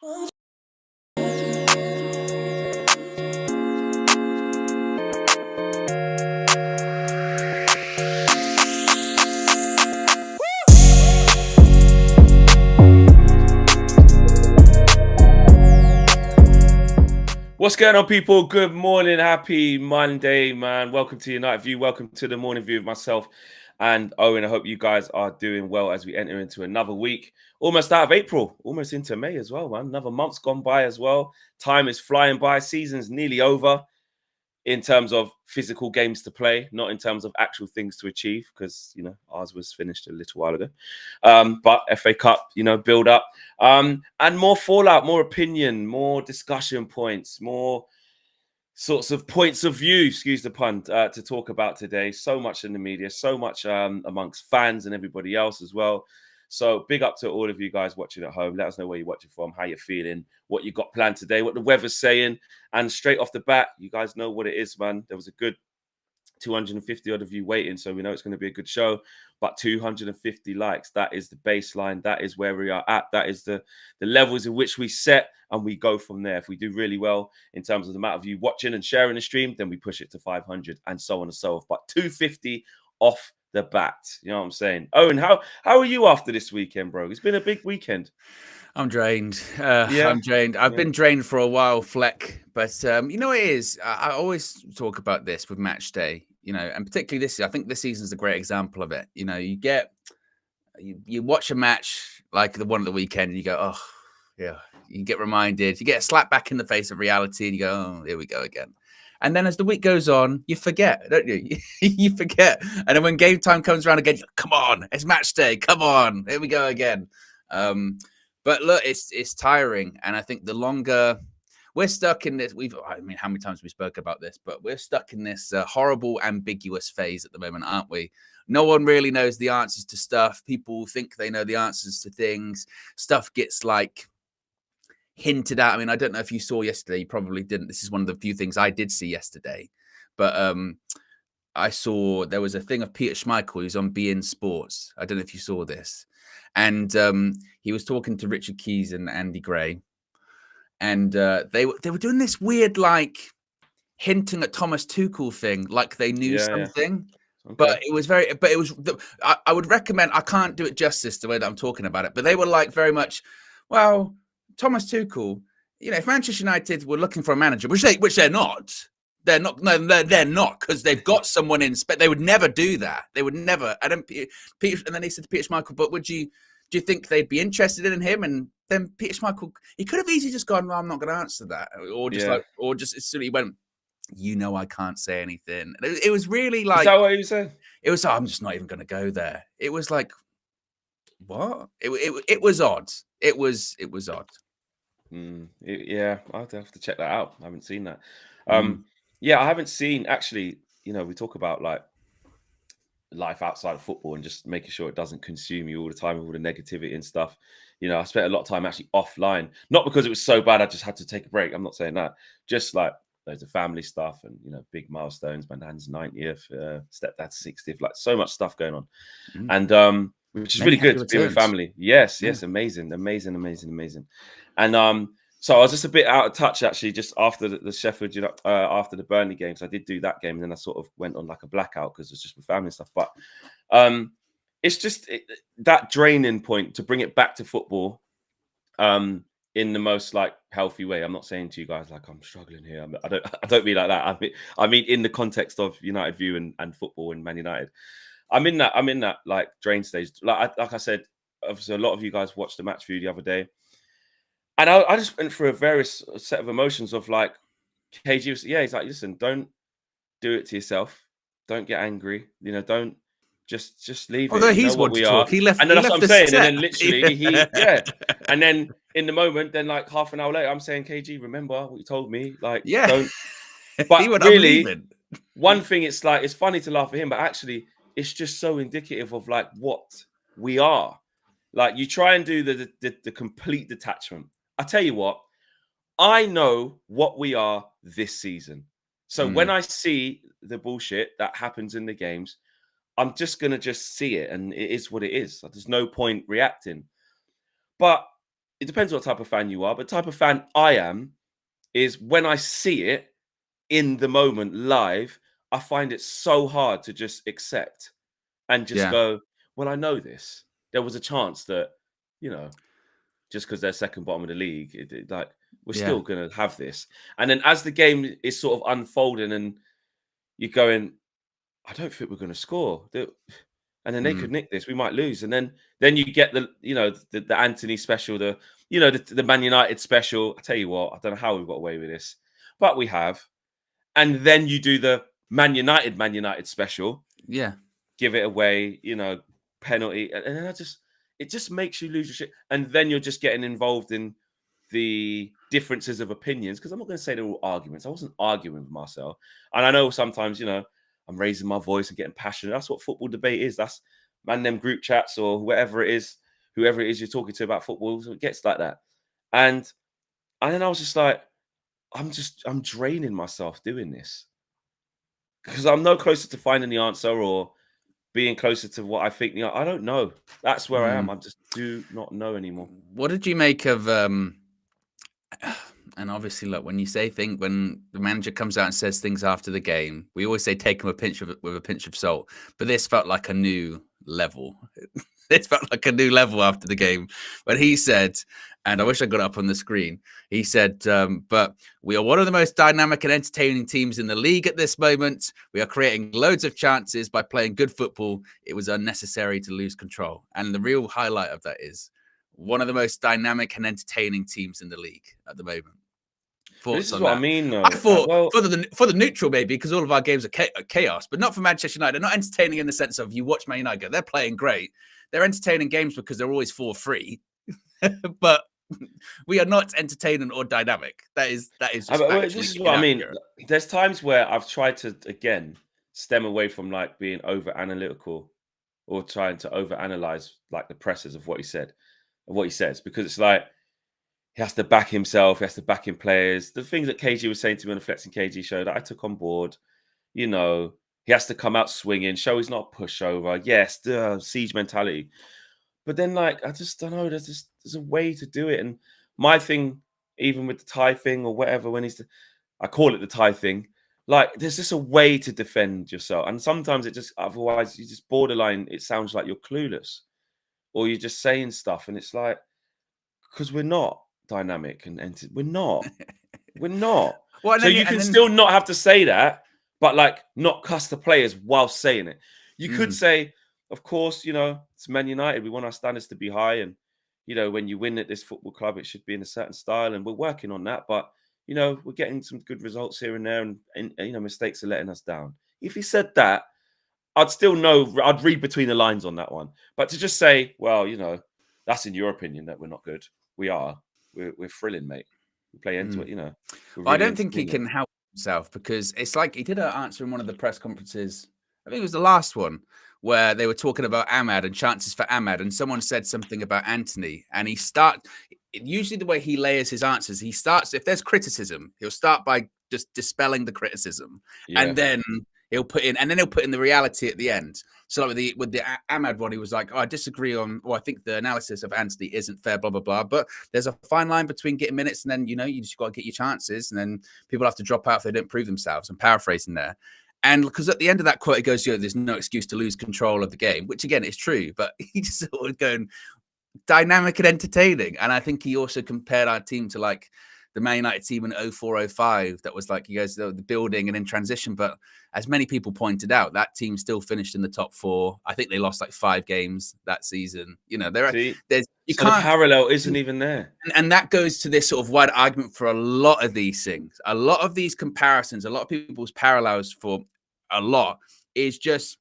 What's going on, people? Good morning. Happy Monday, man. Welcome to your night view. Welcome to the morning view of myself and Owen. I hope you guys are doing well as we enter into another week. Almost out of April, almost into May as well, man. Another month's gone by as well. Time is flying by. Season's nearly over in terms of physical games to play, not in terms of actual things to achieve, because, you know, ours was finished a little while ago. But FA Cup, you know, build up. And more fallout, more opinion, more discussion points, more sorts of points of view, excuse the pun, to talk about today. So much in the media, so much amongst fans and everybody else as well. So big up to all of you guys watching at home. Let us know where you're watching from, how you're feeling, what you got planned today, what the weather's saying. And straight off the bat, you guys know what it is, man. There was a good 250 odd of you waiting, so we know it's going to be a good show. But 250 likes, that is the baseline. That is where we are at. That is the levels in which we set, and we go from there. If we do really well in terms of the amount of you watching and sharing the stream, then we push it to 500 and so on and so forth. But 250 off the bat, you know what I'm saying? Owen, how are you after this weekend, bro? It's been a big weekend. I'm drained. I'm drained. I've been drained for a while, Fleck. But you know what it is? I always talk about this with match day, you know, and particularly this year. I think this season's a great example of it. You know, you watch a match like the one at the weekend and you go, oh, yeah. You get reminded. You get a slap back in the face of reality and you go, oh, here we go again. And then as the week goes on, you forget, don't you? You forget. And then when game time comes around again, come on, it's match day. Come on, here we go again. But look, it's tiring. And I think the longer we're stuck in this, I mean, how many times we spoke about this, but we're stuck in this horrible, ambiguous phase at the moment, aren't we? No one really knows the answers to stuff. People think they know the answers to things. Stuff gets like hinted at. I mean, I don't know if you saw yesterday. You probably didn't. This is one of the few things I did see yesterday. But I saw there was a thing of Peter Schmeichel who's on beIN Sports. I don't know if you saw this. And he was talking to Richard Keys and Andy Gray. And they were doing this weird, like, hinting at Thomas Tuchel thing, like they knew something. Yeah. Okay. But I would recommend, I can't do it justice the way that I'm talking about it, but they were like very much, well, Thomas Tuchel, you know, if Manchester United were looking for a manager, which they're not, they're not, because they've got someone in. They would never do that. They would never. And then they said to Peter Schmeichel, but do you think they'd be interested in him? And then Peter Schmeichel, he could have easily just gone, well, I'm not going to answer that, or just as soon he went, you know, I can't say anything. It was really like, is that what you said? It was, I'm just not even going to go there. It was like, what? It was odd. It was odd. Yeah, I'll have to check that out. I haven't seen that. Yeah, I haven't seen, actually, you know, we talk about like life outside of football and just making sure it doesn't consume you all the time with all the negativity and stuff. You know, I spent a lot of time actually offline, not because it was so bad I just had to take a break. I'm not saying that. Just like there's the family stuff and, you know, big milestones. My nan's 90th, stepdad's 60th, like so much stuff going on. And which is really good to be with family. Yes, amazing. And so I was just a bit out of touch actually, just after the Sheffield, you know, after the Burnley games. I did do that game, and then I sort of went on like a blackout because it's just with family and stuff. But it's just that draining point to bring it back to football in the most like healthy way. I'm not saying to you guys like I'm struggling here. I don't mean like that. I mean in the context of United View and football and Man United. I'm in that like drain stage. Like I said, obviously a lot of you guys watched the match view the other day. And I just went through a various set of emotions of like, KG was, he's like, listen, don't do it to yourself. Don't get angry. You know, don't just leave it. Although he's what we are. He left, and then that's what I'm saying. And then literally and then in the moment, then like half an hour later, I'm saying, KG, remember what you told me? Like, don't. But really, one thing, it's like, it's funny to laugh at him, but actually it's just so indicative of like what we are. Like you try and do the complete detachment. I tell you what, I know what we are this season. So when I see the bullshit that happens in the games, I'm just going to just see it. And it is what it is. There's no point reacting. But it depends what type of fan you are, but the type of fan I am is when I see it in the moment live, I find it so hard to just accept and just Yeah. go, well, I know this. There was a chance that, you know, just because they're second bottom of the league, like we're Yeah. still going to have this. And then as the game is sort of unfolding and you're going, I don't think we're going to score. And then they could nick this. We might lose. And then you get the Anthony special, the Man United special. I tell you what, I don't know how we've got away with this, but we have. And then you do the Man United special. Yeah. Give it away, penalty. And then it just makes you lose your shit. And then you're just getting involved in the differences of opinions. Because I'm not going to say they're all arguments. I wasn't arguing with Marcel. And I know sometimes, I'm raising my voice and getting passionate. That's what football debate is. That's them group chats or whoever it is you're talking to about football. So it gets like that. And then I was just like, I'm draining myself doing this. Because I'm no closer to finding the answer or being closer to what I think. I don't know. That's where I am. I just do not know anymore. What did you make of and obviously, look, when the manager comes out and says things after the game, we always say take him with a pinch of salt. But this felt like a new level. This felt like a new level after the game when he said, and I wish I got it up on the screen. He said, but we are one of the most dynamic and entertaining teams in the league at this moment. We are creating loads of chances by playing good football. It was unnecessary to lose control. And the real highlight of that is one of the most dynamic and entertaining teams in the league at the moment. This is what I mean, though. I thought for the neutral, maybe, because all of our games are chaos, but not for Manchester United. They're not entertaining in the sense of you watch Man United go, they're playing great. They're entertaining games because they're always 4-3. But we are not entertaining or dynamic. That is just this is what I mean. There's times where I've tried to, again, stem away from like being over analytical or trying to over analyze like the presses of what he said, of what he says, because it's like he has to back himself, he has to back in players. The things that KG was saying to me on the Flexing KG show that I took on board, he has to come out swinging, show he's not a pushover. Yes, the siege mentality. But then, like, I just don't know. There's a way to do it. And my thing, even with the tie thing or whatever, I call it the tie thing. Like, there's just a way to defend yourself. And sometimes otherwise, you just borderline. It sounds like you're clueless, or you're just saying stuff, and it's like, because we're not dynamic and we're not. Well, so you can still not have to say that, but like not cuss the players while saying it. You could say, of course, it's Man United. We want our standards to be high. And, when you win at this football club, it should be in a certain style. And we're working on that. But, we're getting some good results here and there. And mistakes are letting us down. If he said that, I'd still know. I'd read between the lines on that one. But to just say, well, that's in your opinion that we're not good. We are. We're thrilling, mate. We play into it, Really I don't think he can help himself because it's like he did an answer in one of the press conferences. I think it was the last one where they were talking about Ahmad and chances for Ahmad, and someone said something about Anthony, and usually the way he layers his answers, he starts, if there's criticism, he'll start by just dispelling the criticism, and then he'll put in the reality at the end. So like with the Ahmad one, he was like, I disagree on, I think the analysis of Anthony isn't fair, blah, blah, blah. But there's a fine line between getting minutes and then, you just got to get your chances. And then people have to drop out if they don't prove themselves. I'm paraphrasing there. And because at the end of that quote, it goes, there's no excuse to lose control of the game, which again is true. But he just sort of going dynamic and entertaining. And I think he also compared our team to like the Man United team in 04-05 that was like, he goes, the building and in transition. But as many people pointed out, that team still finished in the top 4. I think they lost like 5 games that season. The parallel isn't even there. And that goes to this sort of wide argument for a lot of these things. A lot of these comparisons, a lot of people's parallels for a lot is just,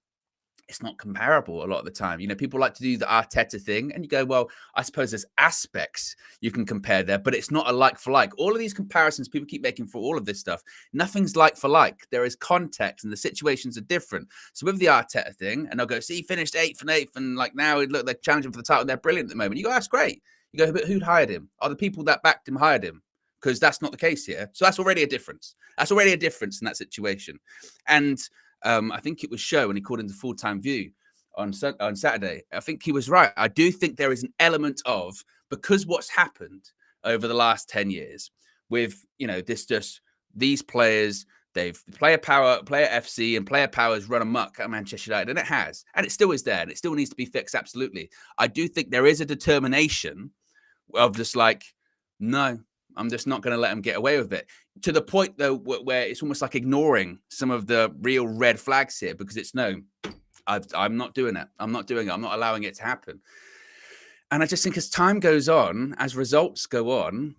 it's not comparable a lot of the time. People like to do the Arteta thing and you go, well, I suppose there's aspects you can compare there, but it's not a like for like. All of these comparisons people keep making for all of this stuff, nothing's like for like. There is context and the situations are different. So with the Arteta thing, and they'll go, see, he finished 8th and like now look, they're challenging for the title. They're brilliant at the moment. You go, that's great. You go, but who'd hired him? Are the people that backed him hired him? Because that's not the case here. So that's already a difference. That's already a difference in that situation. And I think it was Show when he called into Full-Time View on Saturday. I think he was right. I do think there is an element of because what's happened over the last 10 years with, these players, player FC and player power has run amok at Manchester United, and it has, and it still is there, and it still needs to be fixed. Absolutely. I do think there is a determination of just like, no, I'm just not going to let them get away with it, to the point though where it's almost like ignoring some of the real red flags here, because it's I'm not doing it. I'm not doing it. I'm not allowing it to happen. And I just think as time goes on, as results go on,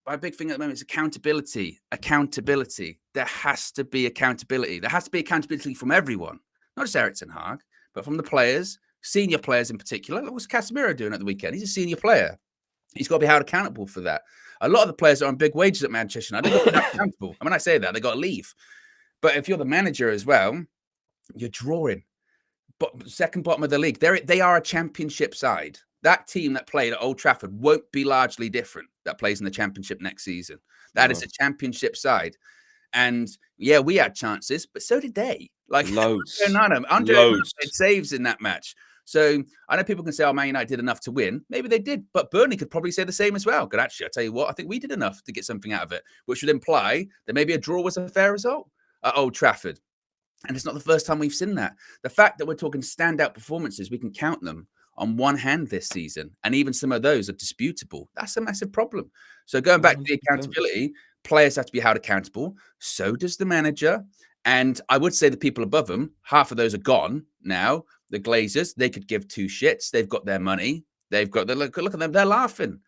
my big thing at the moment is accountability. Accountability. There has to be accountability. There has to be accountability from everyone, not just Ten Hag, but from the players, senior players in particular. What's Casemiro doing at the weekend? He's a senior player. He's got to be held accountable for that. A lot of the players are on big wages at Manchester United. They've got to be accountable. And when I say that, they've got to leave. But if you're the manager as well, you're drawing. But second bottom of the league, they are a championship side. That team that played at Old Trafford won't be largely different that plays in the championship next season. That is a championship side. And yeah, we had chances, but so did they. Like loads. Andre saves in that match. So I know people can say, oh, Man United did enough to win. Maybe they did, but Burnley could probably say the same as well. But actually, I tell you what, I think we did enough to get something out of it, which would imply that maybe a draw was a fair result at Old Trafford. And it's not the first time we've seen that. The fact that we're talking standout performances, we can count them on one hand this season. And even some of those are disputable. That's a massive problem. So going back to the accountability, players have to be held accountable. So does the manager. And I would say the people above them, half of those are gone now. The Glazers, they could give two shits. They've got their money. They've got the look at them. They're laughing.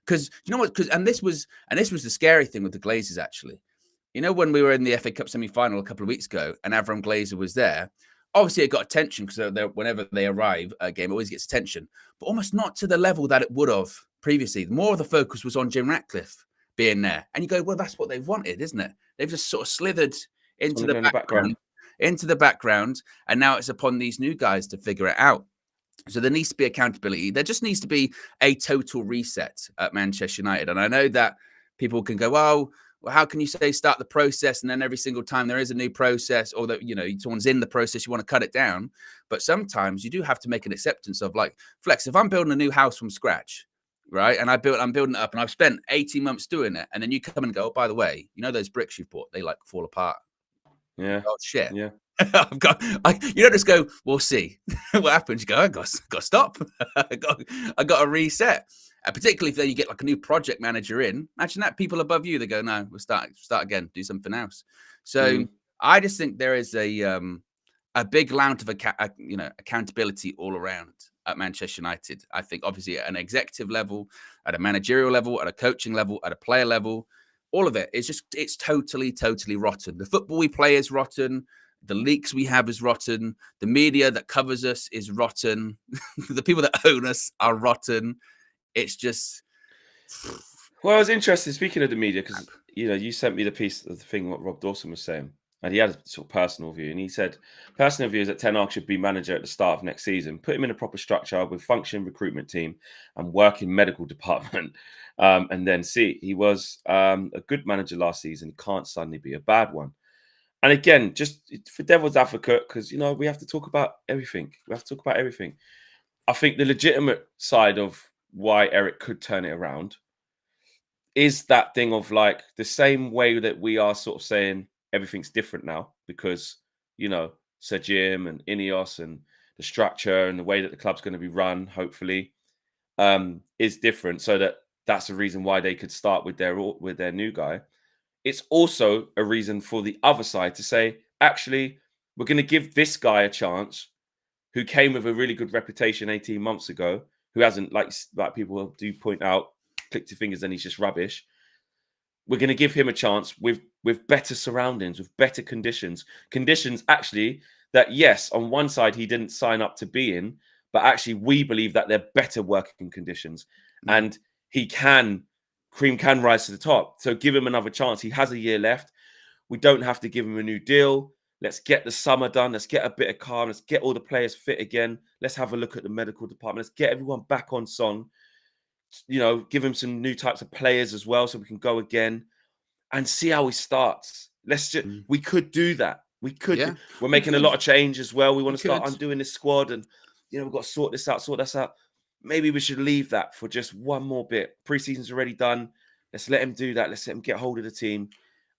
Because you know what? And this was the scary thing with the Glazers, actually. You know, when we were in the FA Cup semi-final a couple of weeks ago and Avram Glazer was there, obviously it got attention because whenever they arrive at a game, it always gets attention, but almost not to the level that it would have previously. More of the focus was on Jim Ratcliffe being there. And you go, well, that's what they've wanted, isn't it? They've just sort of slithered into the background. And now it's upon these new guys to figure it out. So there needs to be accountability. There just needs to be a total reset at Manchester United. And I know that people can go, well, how can you say start the process and then every single time there is a new process or that, someone's in the process, you want to cut it down. But sometimes you do have to make an acceptance of like, Flex, if I'm building a new house from scratch, right? And I'm building it up and I've spent 18 months doing it. And then you come and go, oh, by the way, those bricks you've bought, they like fall apart. Yeah. Oh, shit. Yeah. You don't just go, we'll see what happens. You go, I got to stop. I got to reset. Particularly if then you get like a new project manager in. Imagine that people above you, they go, no, we'll start again, do something else. So I just think there is a big amount of accountability all around at Manchester United. I think obviously at an executive level, at a managerial level, at a coaching level, at a player level, all of it is it's totally, totally rotten. The football we play is rotten. The leaks we have is rotten. The media that covers us is rotten. The people that own us are rotten. It's just. Well, I was interested, speaking of the media, because, you sent me the piece of the thing what Rob Dawson was saying, and he had a sort of personal view. And he said, personal view is that Ten Hag should be manager at the start of next season, put him in a proper structure with functioning recruitment team and working medical department. And then see, he was a good manager last season. He can't suddenly be a bad one. And again, just for devil's advocate, because, we have to talk about everything. I think the legitimate side of why Eric could turn it around is that thing of like the same way that we are sort of saying everything's different now because, Sir Jim and INEOS and the structure and the way that the club's going to be run, hopefully, is different. So that's a reason why they could start with their new guy. It's also a reason for the other side to say, actually, we're going to give this guy a chance who came with a really good reputation 18 months ago, who hasn't, like people do point out, clicked your fingers and he's just rubbish. We're going to give him a chance with better surroundings, with better conditions. Conditions, actually, that, yes, on one side, he didn't sign up to be in, but actually we believe that they're better working conditions. And cream can rise to the top. So give him another chance. He has a year left. We don't have to give him a new deal. Let's get the summer done. Let's get a bit of calm. Let's get all the players fit again. Let's have a look at the medical department. Let's get everyone back on song. Give him some new types of players as well so we can go again and see how he starts. We could do that. We could. Yeah. We're making a lot of change as well. We want to start undoing this squad and, we've got to sort this out. maybe we should leave that for just one more bit. Preseason's already done. Let's let him do that. Let's let him get hold of the team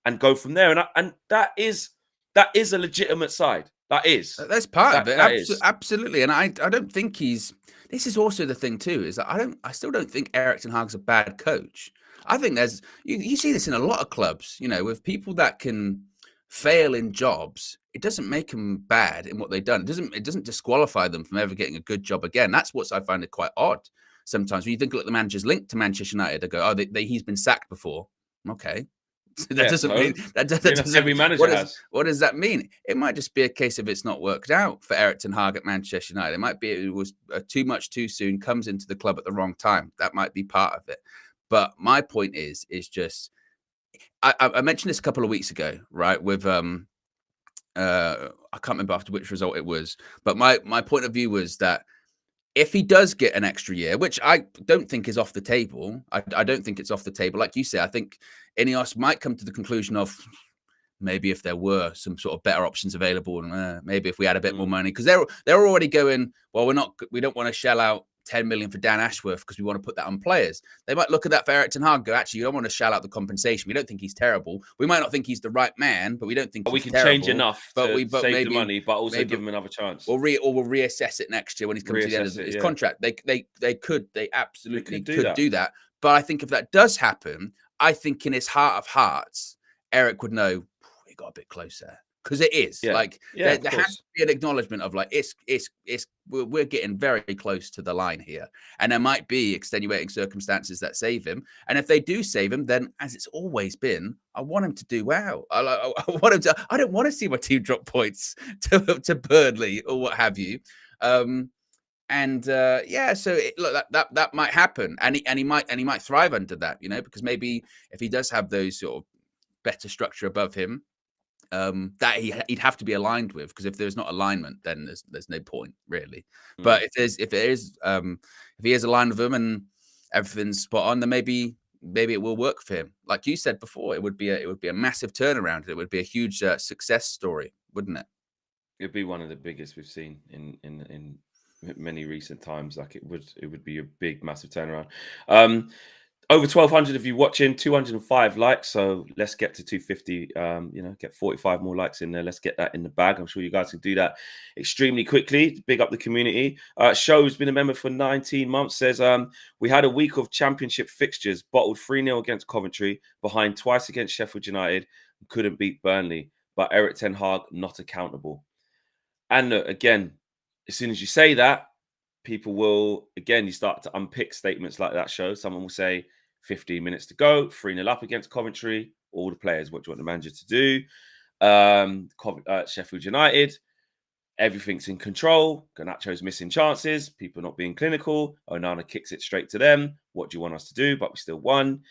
and go from there. And that is a legitimate side. That's part of it. That is. Absolutely. And I don't think he's. This is also the thing too, is that I still don't think Erik ten Hag's a bad coach. I think there's you see this in a lot of clubs, with people that can fail in jobs. It doesn't make them bad in what they've done. It doesn't disqualify them from ever getting a good job again. That's what I find it quite odd sometimes. When you think, look, the manager's linked to Manchester United, they go, oh, he's been sacked before. Okay. That doesn't mean that doesn't, every manager has. What does that mean? It might just be a case of it's not worked out for Erik ten Hag at Manchester United. It might be it was too much too soon, comes into the club at the wrong time. That might be part of it. But my point is just I mentioned this a couple of weeks ago, right? With I can't remember after which result it was, but my point of view was that if he does get an extra year, which I don't think is off the table, I don't think it's off the table. Like you say, I think INEOS might come to the conclusion of maybe if there were some sort of better options available, and maybe if we had a bit more money, because they're already going, well, we don't want to shell out 10 million for Dan Ashworth because we want to put that on players. They might look at that for Erik ten Hag and go, actually, you don't want to shell out the compensation. We don't think he's terrible. We might not think he's the right man, but we don't think we can change enough to save maybe, the money, but also give him another chance. Or we'll reassess it next year when he's coming to the end of his contract. They absolutely could do that. But I think if that does happen, I think in his heart of hearts, Erik would know we got a bit closer. Because it is there has to be an acknowledgement of like we're getting very close to the line here, and there might be extenuating circumstances that save him. And if they do save him, then as it's always been, I want him to do well. I want him to. I don't want to see my team drop points to Burnley or what have you. So look, that might happen, and he might thrive under that, because maybe if he does have those sort of better structure above him. That he'd have to be aligned with, because if there's not alignment, then there's no point really. But if he is aligned with them and everything's spot on, then maybe it will work for him. Like you said before, it would be a massive turnaround. It would be a huge success story, wouldn't it? It'd be one of the biggest we've seen in many recent times. Like it would be a big, massive turnaround. Over 1,200 of you watching, 205 likes. So let's get to 250. Get 45 more likes in there. Let's get that in the bag. I'm sure you guys can do that extremely quickly. Big up the community. Show's been a member for 19 months. Says we had a week of championship fixtures. Bottled 3-0 against Coventry, behind twice against Sheffield United. Couldn't beat Burnley. But Erik ten Hag not accountable. And again, as soon as you say that, people will you start to unpick statements like that. Show someone will say, 15 minutes to go, 3-0 up against Coventry. All the players, what do you want the manager to do? Sheffield United, everything's in control. Garnacho's missing chances. People not being clinical. Onana kicks it straight to them. What do you want us to do? But we still won.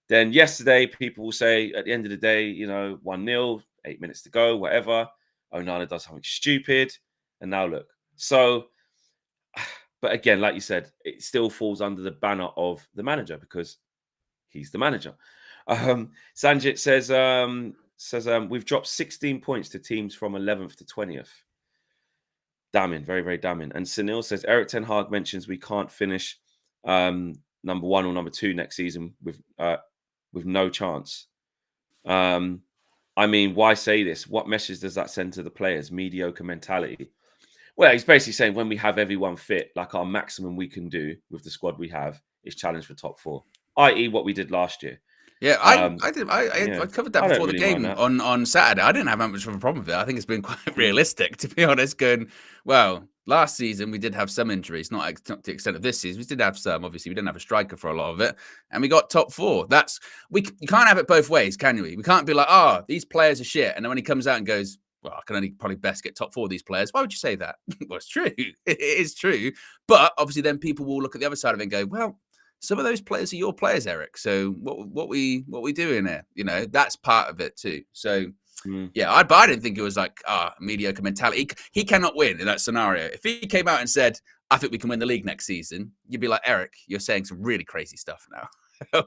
Then yesterday, people will say, at the end of the day, 1-0, 8 minutes to go, whatever. Onana does something stupid. And now look. So, but again, like you said, it still falls under the banner of the manager because he's the manager. Sanjit says we've dropped 16 points to teams from 11th to 20th. Damning, very, very damning. And Sunil says Erik ten Hag mentions we can't finish number 1 or number 2 next season with no chance. I mean, why say this? What message does that send to the players? Mediocre mentality. Well, he's basically saying when we have everyone fit, like our maximum we can do with the squad we have is challenge for top 4. i.e. what we did last year. Yeah, I covered that before the game on Saturday. I didn't have that much of a problem with it. I think it's been quite realistic, to be honest, going, well, last season we did have some injuries, not to the extent of this season. We did have some, obviously. We didn't have a striker for a lot of it, and we got top 4. You can't have it both ways, can you? We can't be like, these players are shit, and then when he comes out and goes, well, I can only probably best get top 4 of these players. Why would you say that? Well, it's true. It is true. But obviously then people will look at the other side of it and go, well, some of those players are your players, Erik. So what we doing here? That's part of it too. So I didn't think it was like mediocre mentality. He cannot win in that scenario. If he came out and said, I think we can win the league next season, you'd be like, Erik, you're saying some really crazy stuff now.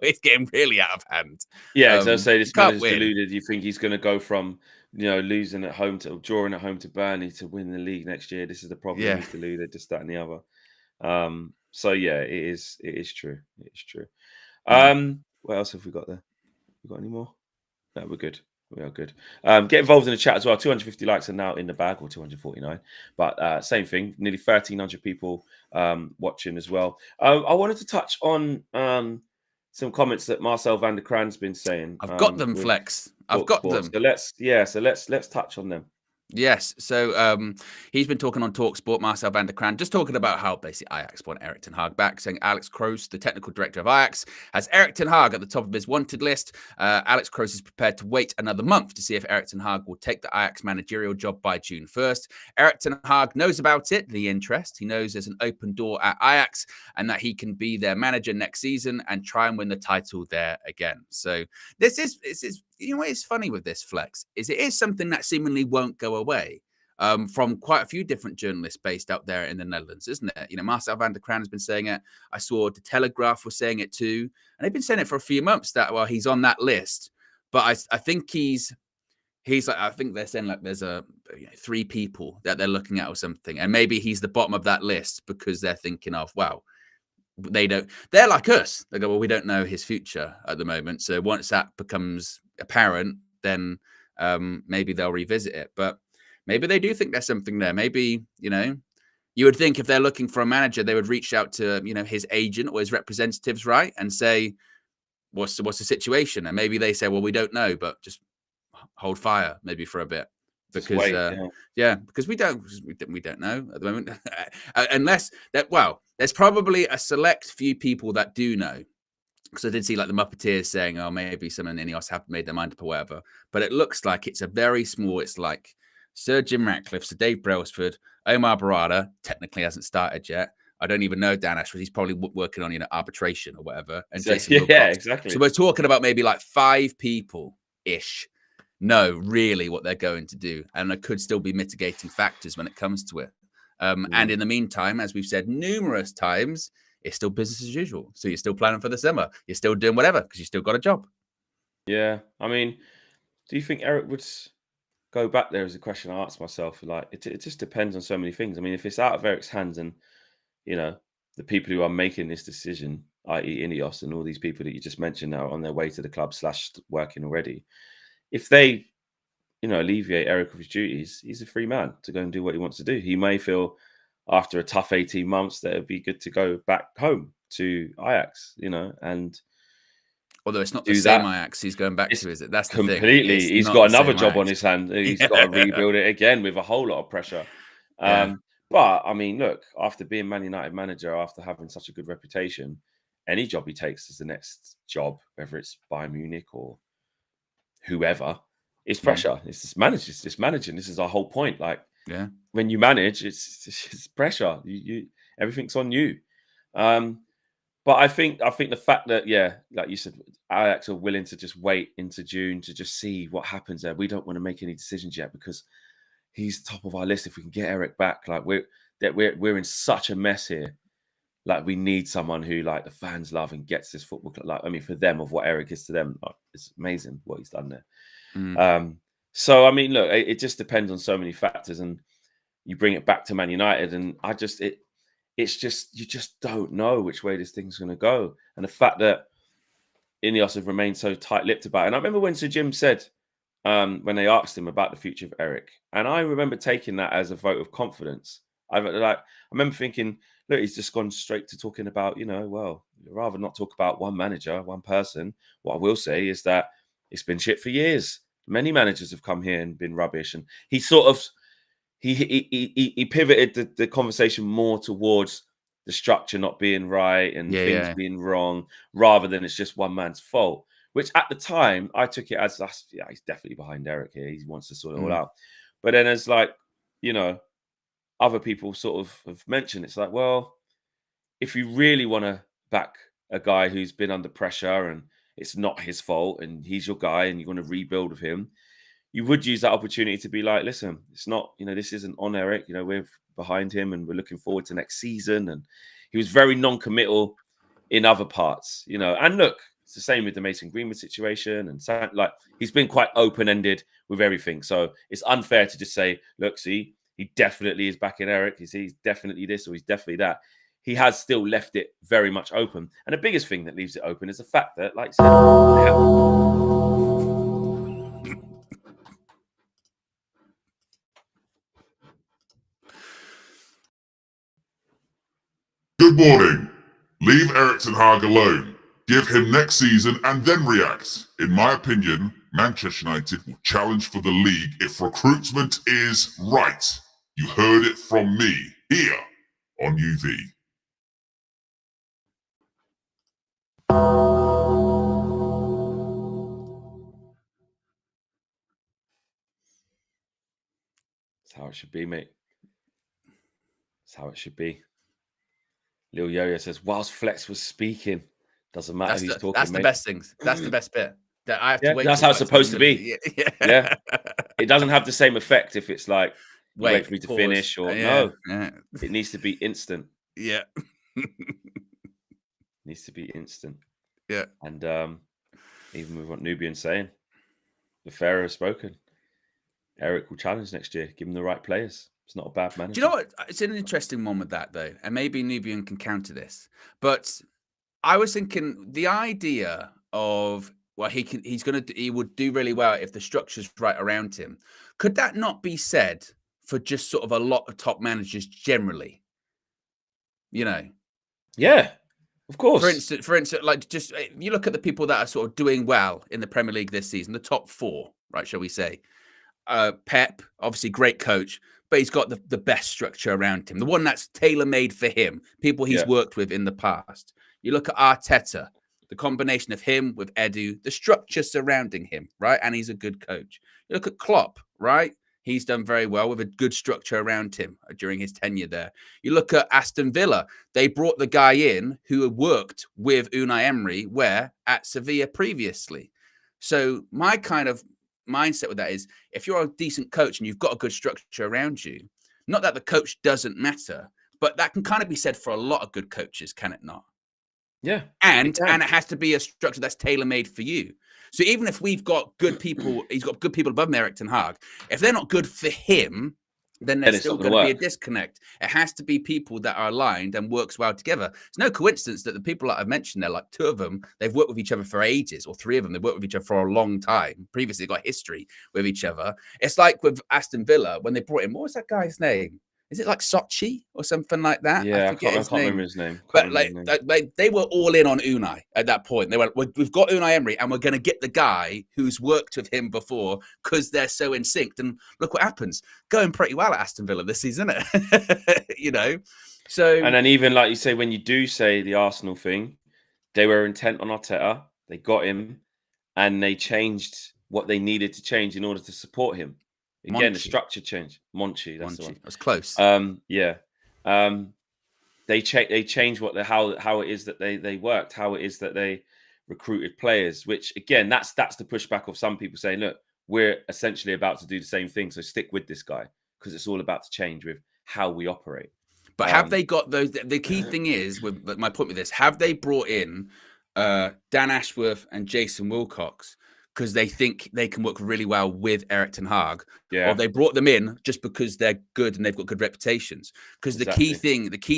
It's getting really out of hand. Yeah, as I say, this man is deluded. You think he's going to go from losing at home to drawing at home to Burnley to win the league next year? This is the problem. He's deluded, just that and the other. So yeah, it is true. It is true. What else have we got there? We got any more? No, we're good. We are good. Get involved in the chat as well. 250 likes are now in the bag, or 249. But same thing. Nearly 1,300 people watching as well. I wanted to touch on some comments that Marcel van der Kran's been saying. I've got them, with Flex. I've got TalkSport. them. So let's touch on them. Yes. So he's been talking on TalkSport, Marcel van der Kran, just talking about how basically Ajax want Erik ten Hag back, saying Alex Kroos, the technical director of Ajax, has Erik ten Hag at the top of his wanted list. Alex Kroos is prepared to wait another month to see if Erik ten Hag will take the Ajax managerial job by June 1st. Erik ten Hag knows about it, the interest. He knows there's an open door at Ajax and that he can be their manager next season and try and win the title there again. So this is you know what is funny with this, Flex, is it is something that seemingly won't go away from quite a few different journalists based out there in the Netherlands, isn't it? You know, Marcel van der Kran has been saying it. I saw The Telegraph was saying it too. And they've been saying it for a few months that, well, he's on that list. But I think he's like, I think they're saying like there's 3 people that they're looking at or something. And maybe he's the bottom of that list because they're thinking of, wow, they're like us. They go, well, we don't know his future at the moment. So once that becomes apparent, then maybe they'll revisit it. But maybe they do think there's something there. Maybe, you know, you would think if they're looking for a manager, they would reach out to, you know, his agent or his representatives, right? And say, what's the situation? And maybe they say, well, we don't know, but just hold fire maybe for a bit. Because because we don't know at the moment, unless that. Well, there's probably a select few people that do know, because I did see like the Muppeteers saying, "Oh, maybe some in INEOS have made their mind up or whatever." But it looks like it's a very small. It's like Sir Jim Ratcliffe, Sir Dave Brailsford, Omar Barada technically hasn't started yet. I don't even know Dan Ashford. He's probably working on arbitration or whatever. And Jason Wilcox. Exactly. So we're talking about maybe like 5 people ish. Know really what they're going to do, and there could still be mitigating factors when it comes to it. And in the meantime, as we've said numerous times, it's still business as usual. So you're still planning for the summer. You're still doing whatever because you still got a job. Yeah, I mean, do you think Erik would go back there? Is a question I asked myself. Like, it just depends on so many things. I mean, if it's out of Erik's hands, and you know, the people who are making this decision, i.e., INEOS and all these people that you just mentioned, now on their way to the club / working already. If they, you know, alleviate Erik of his duties, he's a free man to go and do what he wants to do. He may feel after a tough 18 months that it'd be good to go back home to Ajax, you know, and although it's not the same Ajax he's going back to, is it? That's the completely. Thing. He's got another job on his hand. He's got to rebuild it again with a whole lot of pressure. But I mean, look, after being Man United manager, after having such a good reputation, any job he takes is the next job, whether it's Bayern Munich or whoever, it's pressure. It's just managing. This is our whole point. Like, when you manage, it's pressure. You everything's on you. But I think the fact that, like you said, Ajax are willing to just wait into June to just see what happens there. We don't want to make any decisions yet because he's top of our list. If we can get Erik back, like we're in such a mess here. Like, we need someone who, like, the fans love and gets this football club. Like, I mean, for them, of what Erik is to them, like, it's amazing what he's done there. So I mean, look, it just depends on so many factors, and you bring it back to Man United, and it's just, you just don't know which way this thing's going to go. And the fact that INEOS have remained so tight-lipped about it. And I remember when Sir Jim said, when they asked him about the future of Erik, and I remember taking that as a vote of confidence. I remember thinking, look, he's just gone straight to talking about, you know, well, I'd rather not talk about one manager, one person. What I will say is that it's been shit for years. Many managers have come here and been rubbish, and he sort of he pivoted the conversation more towards the structure not being right and things being wrong, rather than it's just one man's fault. Which at the time I took it as, he's definitely behind Erik here. He wants to sort it all out. But then, as like, you know, other people sort of have mentioned, it's like, well, if you really want to back a guy who's been under pressure and it's not his fault and he's your guy and you want to rebuild with him, you would use that opportunity to be like, listen, it's not, you know, this isn't on Erik. You know, we're behind him and we're looking forward to next season. And he was very non-committal in other parts, you know. And look, it's the same with the Mason Greenwood situation. And like, he's been quite open-ended with everything. So it's unfair to just say, look, see, he definitely is backing Erik. He's definitely this or he's definitely that. he has still left it very much open. And the biggest thing that leaves it open is the fact that, like I said, Good morning. Leave Erik Ten Hag alone. Give him next season and then react. In my opinion, Manchester United will challenge for the league if recruitment is right. You heard it from me here on UV. That's how it should be, mate. That's how it should be. Lil Yo-Yo says, whilst Flex was speaking, doesn't matter who's talking, That's mate. the best things. That's the best bit. That I have to wait. That's how it's supposed to be. Yeah. It doesn't have the same effect if it's like, wait for me to pause. finish or no. It needs to be instant. Yeah. Needs to be instant. Yeah. And even with what Nubian's saying, the Pharaoh has spoken. Erik will challenge next year. Give him the right players. It's not a bad manager. Do you know what? It's an interesting one with that, though. And maybe Nubian can counter this. But I was thinking the idea of, well, he would do really well if the structure's right around him. Could that not be said for just sort of a lot of top managers generally? You know? Yeah, of course. For instance, like just you look at the people that are sort of doing well in the Premier League this season, the top 4, right? Shall we say? Pep, obviously great coach, but he's got the best structure around him, the one that's tailor-made for him, people he's worked with in the past. You look at Arteta, the combination of him with Edu, the structure surrounding him, right? And he's a good coach. You look at Klopp, right? He's done very well with a good structure around him during his tenure there. You look at Aston Villa, they brought the guy in who had worked with Unai Emery at Sevilla previously. So my kind of mindset with that is, if you're a decent coach and you've got a good structure around you, not that the coach doesn't matter, but that can kind of be said for a lot of good coaches, can it not? Yeah. And it has to be a structure that's tailor-made for you. So even if we've got good people, he's got good people above Erik Ten Hag, if they're not good for him, then there's still going to be a disconnect. It has to be people that are aligned and works well together. It's no coincidence that the people that I've mentioned there, like 2 of them, they've worked with each other for ages, or 3 of them, they've worked with each other for a long time. Previously got history with each other. It's like with Aston Villa, when they brought in, what was that guy's name? Is it like Sochi or something like that? Yeah, I can't remember his name. But they were all in on Unai at that point. They went, we've got Unai Emery and we're going to get the guy who's worked with him before because they're so in sync. And look what happens. Going pretty well at Aston Villa this season, isn't it? You know? So, and then even like you say, when you do say the Arsenal thing, they were intent on Arteta. They got him and they changed what they needed to change in order to support him. Again, the structure change. Monchi, that's the one. That's close. They changed how it is that they worked, how it is that they recruited players. Which again, that's the pushback of some people saying, look, we're essentially about to do the same thing, so stick with this guy because it's all about to change with how we operate. But have they got those? The key thing is, with my point with this, have they brought in Dan Ashworth and Jason Wilcox because they think they can work really well with Erik Ten Hag, or they brought them in just because they're good and they've got good reputations? Because the key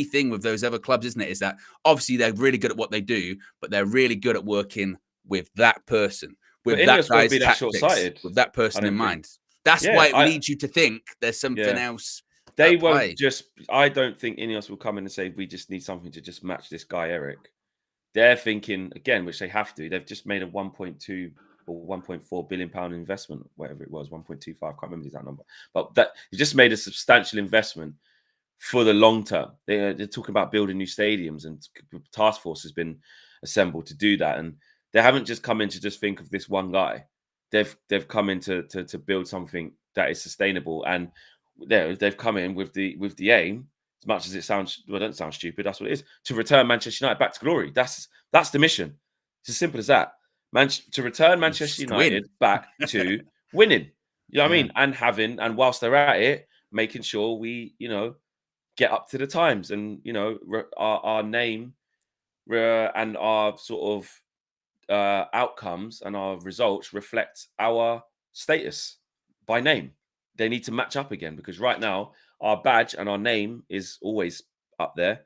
thing with those other clubs, isn't it, is that obviously they're really good at what they do, but they're really good at working with that person, with that guy's tactics, with that person in mind. That's why it leads you to think there's something else. They won't I don't think INEOS will come in and say, we just need something to just match this guy, Erik. They're thinking, again, which they have to, they've just made a 1.2 or 1.4 billion pound investment, whatever it was, 1.25, can't remember the exact number. But that you just made a substantial investment for the long term. They're talking about building new stadiums, and task force has been assembled to do that. And they haven't just come in to just think of this one guy. They've come in to build something that is sustainable, and they've come in with the aim, as much as it sounds, well, it doesn't sound stupid, that's what it is, to return Manchester United back to glory. That's the mission. It's as simple as that. To return Manchester United back to winning. You know what I mean? And whilst they're at it, making sure we, get up to the times, and, our name and our sort of outcomes and our results reflect our status by name. They need to match up again, because right now our badge and our name is always up there,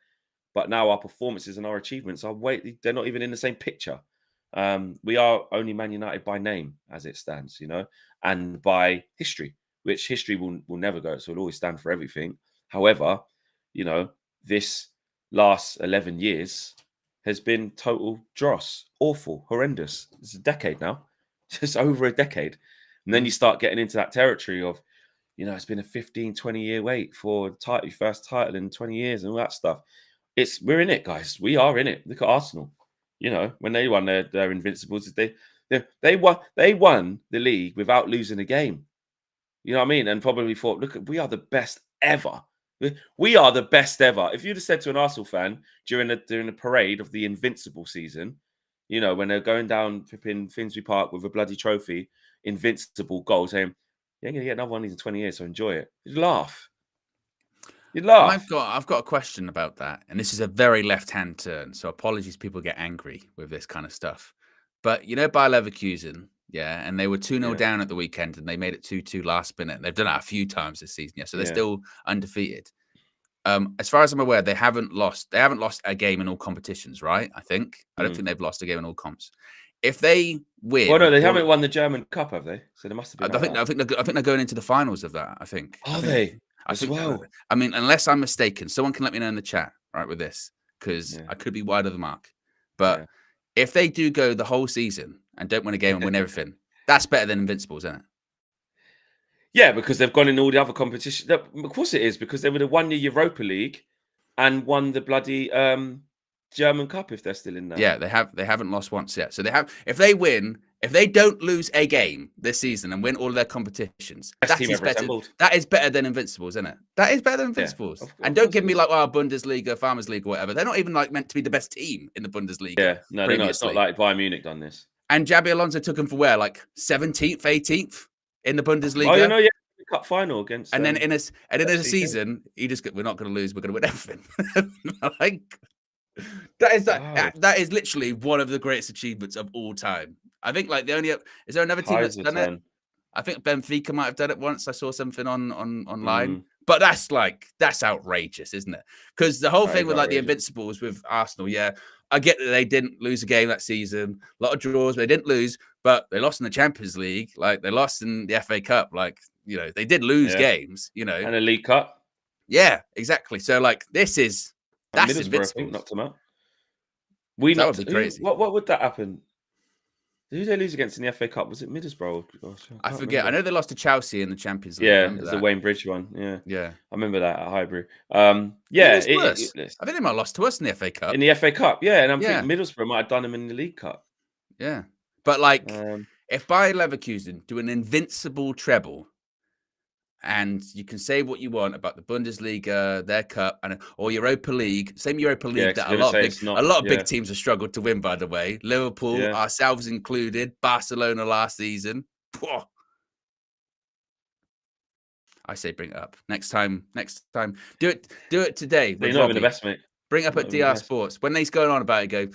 but now our performances and our achievements are they're not even in the same picture. We are only Man United by name as it stands, and by history, which history will never go. So it'll always stand for everything. However, this last 11 years has been total dross, awful, horrendous. It's a decade now, just over a decade. And then you start getting into that territory of, it's been a 15, 20-year wait for the first title in 20 years and all that stuff. We're in it, guys. We are in it. Look at Arsenal. When they won their invincibles, they won the league without losing a game. You know what I mean? And probably thought, look, we are the best ever. We are the best ever. If you'd have said to an Arsenal fan during the parade of the invincible season, when they're going down flipping Finsbury Park with a bloody trophy, invincible goal, saying, "You ain't gonna get another one of these in 20 years, so enjoy it." You'd laugh. You'd laugh. I've got a question about that, and this is a very left-hand turn. So apologies, people get angry with this kind of stuff. But Bayer Leverkusen, yeah, and they were 2-0 down at the weekend, and they made it 2-2 last minute. They've done that a few times this season, so they're still undefeated. As far as I'm aware, they haven't lost a game in all competitions, right? I don't think they've lost a game in all comps. If they win, well, no, they haven't won the German Cup, have they? So they must have been. I think they're going into the finals of that. I think. Are they? I think. Well. I mean, unless I'm mistaken, someone can let me know in the chat, right, with this, because I could be wide of the mark. But if they do go the whole season and don't win a game and win everything, that's better than Invincibles, isn't it? Yeah, because they've gone in all the other competitions. Of course it is, because they would have won the Europa League and won the bloody German Cup if they're still in there. Yeah, they haven't lost once yet. So they have. If they don't lose a game this season and win all of their competitions, that is better than Invincibles, isn't it? That is better than Invincibles. And don't give me Bundesliga, Farmers League, or whatever. They're not even meant to be the best team in the Bundesliga. Yeah, no, they're not. It's not like Bayern Munich done this. And Xabi Alonso took him for where, 17th, 18th in the Bundesliga. Oh, the cup final against. And then in a season, we're not going to lose. We're going to win everything. That is literally one of the greatest achievements of all time. I think is there another team that's done it? I think Benfica might have done it once. I saw something online. But that's outrageous, isn't it? Because the whole thing with the Invincibles with Arsenal, I get that they didn't lose a game that season. A lot of draws, but they didn't lose. But they lost in the Champions League. They lost in the FA Cup. They did lose games. And a League Cup. Yeah, exactly. So that's Middlesbrough, I think, knocked them out. That would be crazy. What would that happen? Who did they lose against in the FA Cup? Was it Middlesbrough? I forget. I know they lost to Chelsea in the Champions League. Yeah, it was the Wayne Bridge one. Yeah. I remember that at Highbury. I think they might have lost to us in the FA Cup. In the FA Cup, and I'm thinking Middlesbrough might have done them in the League Cup. Yeah. But if Bayer Leverkusen do an invincible treble, and you can say what you want about the Bundesliga, their cup, or Europa League, same Europa League that a lot of big teams have struggled to win, by the way. Liverpool, ourselves included, Barcelona last season. I say bring it up. Next time. Do it today. You're not even the best, mate. Bring up at DR Sports. When he's going on about it, go,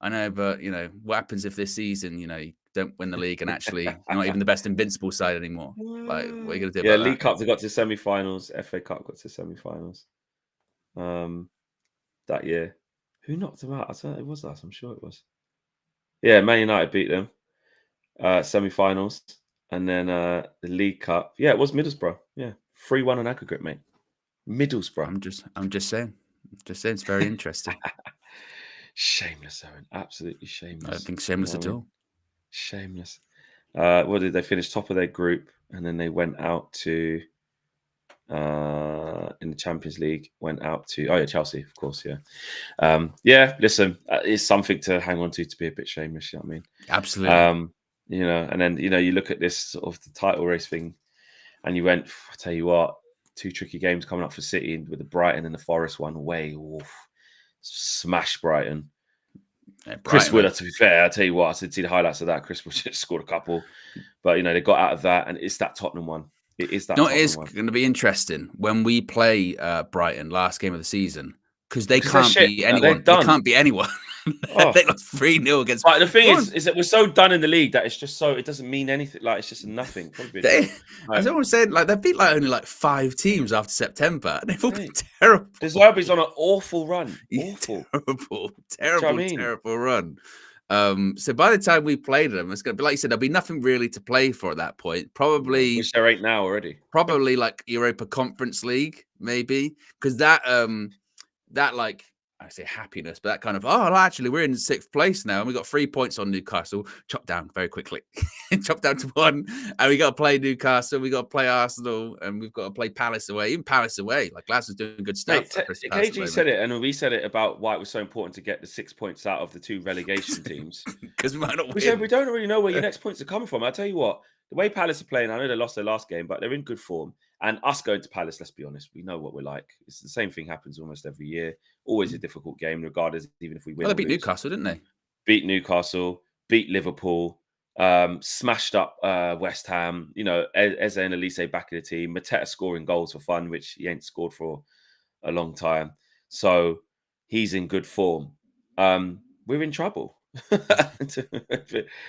I know, but, what happens if this season, you don't win the league and actually you're not even the best Invincible side anymore? What are you going to do about that? League Cup, they got to semi-finals. FA Cup got to semi-finals that year. Who knocked them out? It was us. I'm sure it was. Yeah, Man United beat them. Semi-finals. And then the League Cup. Yeah, it was Middlesbrough. Yeah, 3-1 on aggregate, mate. Middlesbrough. I'm just saying. It's very interesting. Shameless, Owen. Absolutely shameless. I don't think shameless at all. Shameless. What did they finish top of their group, and then they went out to in the Champions League. Went out to Chelsea, of course. Listen, it's something to hang on to be a bit shameless. You know what I mean? Absolutely. And then you look at this sort of the title race thing, and you went. I tell you what. 2 tricky games coming up for City with the Brighton and the Forest one away. Smash Brighton. Chris Wheeler, to be fair, I tell you what, I did see the highlights of that. Chris Wheeler just scored a couple, but they got out of that, and it's that Tottenham one. It is that. It is going to be interesting when we play Brighton last game of the season because they can't beat anyone. They can't beat anyone. They lost 3-0 against. But the thing is that we're so done in the league that it's just so it doesn't mean anything. Like it's just nothing. As I was saying, like they beat like only like 5 teams after September, and they've all been terrible. De Zerbi's on an awful run. Awful, terrible run. So by the time we play them, it's gonna be like you said, there'll be nothing really to play for at that point. Probably, which there ain't now already. Probably like Europa Conference League, maybe, because that like. I say happiness, but that kind of, actually, we're in 6th place now, and we got 3 points on Newcastle. Chop down very quickly, chop down to 1, and we got to play Newcastle, we got to play Arsenal, and we've got to play Palace away. Even Palace away, like Glasgow's doing good stuff. KG said it, and we said it about why it was so important to get the 6 points out of the 2 relegation teams because we might not win. We said we don't really know where your next points are coming from. I tell you what, the way Palace are playing, I know they lost their last game, but they're in good form. And us going to Palace, let's be honest, we know what we're like. It's the same thing happens almost every year. Always a difficult game, regardless, even if we win. Well, they beat Newcastle, didn't they? Beat Newcastle, beat Liverpool, smashed up West Ham. You know, Eze and Elise back in the team. Mateta scoring goals for fun, which he ain't scored for a long time. So he's in good form. We're in trouble.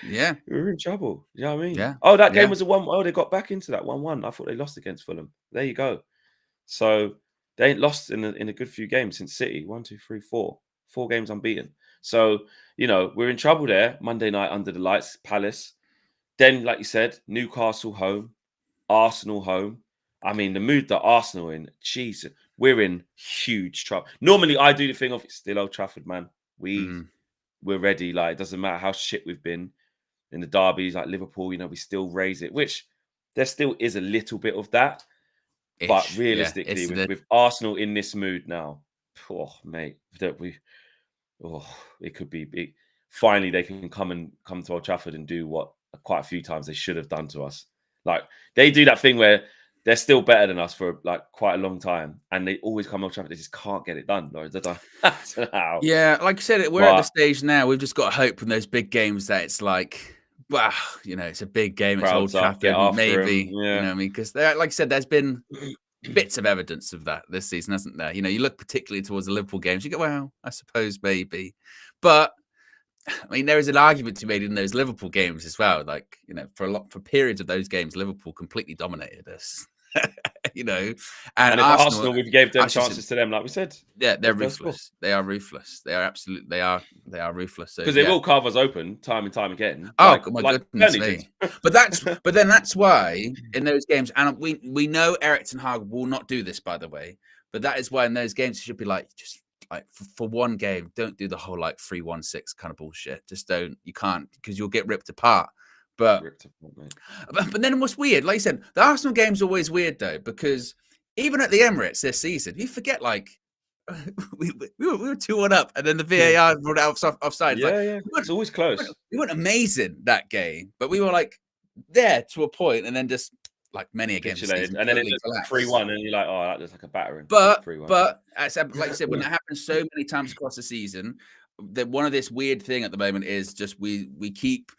Yeah, we're in trouble. You know what I mean? Yeah. Oh, that game was a 1. Oh, they got back into that 1-1. I thought they lost against Fulham. There you go. So they ain't lost in a good few games since City. 1, 2, 3, 4. 4 games unbeaten. So, you know, we're in trouble there. Monday night under the lights, Palace. Then, like you said, Newcastle home, Arsenal home. I mean, the mood that Arsenal in, Jesus, we're in huge trouble. Normally, I do the thing of it's still Old Trafford, man. We're ready. Like, it doesn't matter how shit we've been in the derbies, like Liverpool, you know, we still raise it, which there still is a little bit of that. But realistically, with Arsenal in this mood now, mate, that it could be big. Finally, they can come to Old Trafford and do what quite a few times they should have done to us. Like, they do that thing where they're still better than us for like quite a long time, and they always come Old Trafford. They just can't get it done. Yeah, like I said, we're at the stage now. We've just got to hope in those big games that it's like, wow, you know, it's a big game. It's Old Trafford, maybe. You know what I mean? Because, like I said, there's been bits of evidence of that this season, hasn't there? You know, you look particularly towards the Liverpool games. You go, well, I suppose maybe, but I mean, there is an argument to be made in those Liverpool games as well. Like, you know, for periods of those games, Liverpool completely dominated us. You know, and Arsenal, we gave them chances to them, like we said. Yeah, they're ruthless. They are ruthless. They are absolutely. They are ruthless. Because they will carve us open time and time again. Oh my goodness me! But then that's why in those games, and we know Erik Ten Hag will not do this, by the way. But that is why in those games, it should be like just. Like for one game, don't do the whole like 3-1-6 kind of bullshit. Just don't. You can't because you'll get ripped apart. But then what's weird, like you said, the Arsenal game's always weird though, because even at the Emirates this season, you forget like we were 2-1 up, and then the VAR brought out offside. It's always close. We weren't amazing that game, but we were like there to a point, and then just. Like many against season, and then it's 3-1, and you're like, oh, that looks like a battering. But like I said, when that happens so many times across the season, that one of this weird thing at the moment is just we keep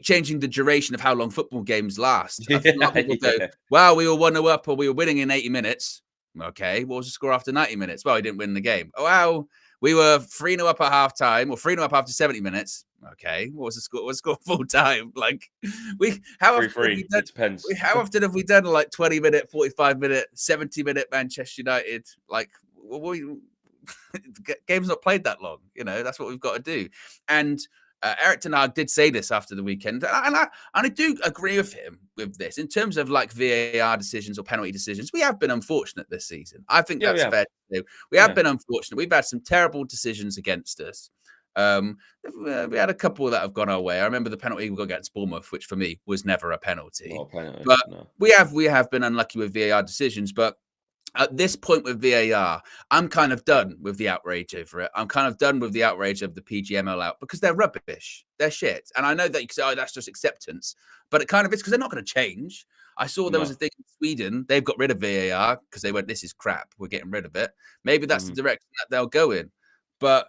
changing the duration of how long football games last. Go, well, we were 1-0 up, or we were winning in 80 minutes. Okay, what was the score after 90 minutes? Well, we didn't win the game. Oh, wow, we were 3-0 up at half time, or 3-0 up after 70 minutes. Okay, what was the score? What was the score full time? Like how often have we done like 20-minute, 45-minute, 70-minute Manchester United? Like game's not played that long. You know, that's what we've got to do. And Erik Ten Hag did say this after the weekend, and I do agree with him with this in terms of like VAR decisions or penalty decisions. We have been unfortunate this season. I think that's fair to say. We have been unfortunate. We've had some terrible decisions against us. We had a couple that have gone our way. I remember the penalty we got against Bournemouth, which for me was never a penalty. We have been unlucky with VAR decisions. But at this point with VAR, I'm kind of done with the outrage over it. I'm kind of done with the outrage of the PGML out because they're rubbish. They're shit. And I know that you can say, oh, that's just acceptance. But it kind of is because they're not going to change. I saw there was a thing in Sweden. They've got rid of VAR because they went, this is crap. We're getting rid of it. Maybe that's the direction that they'll go in. But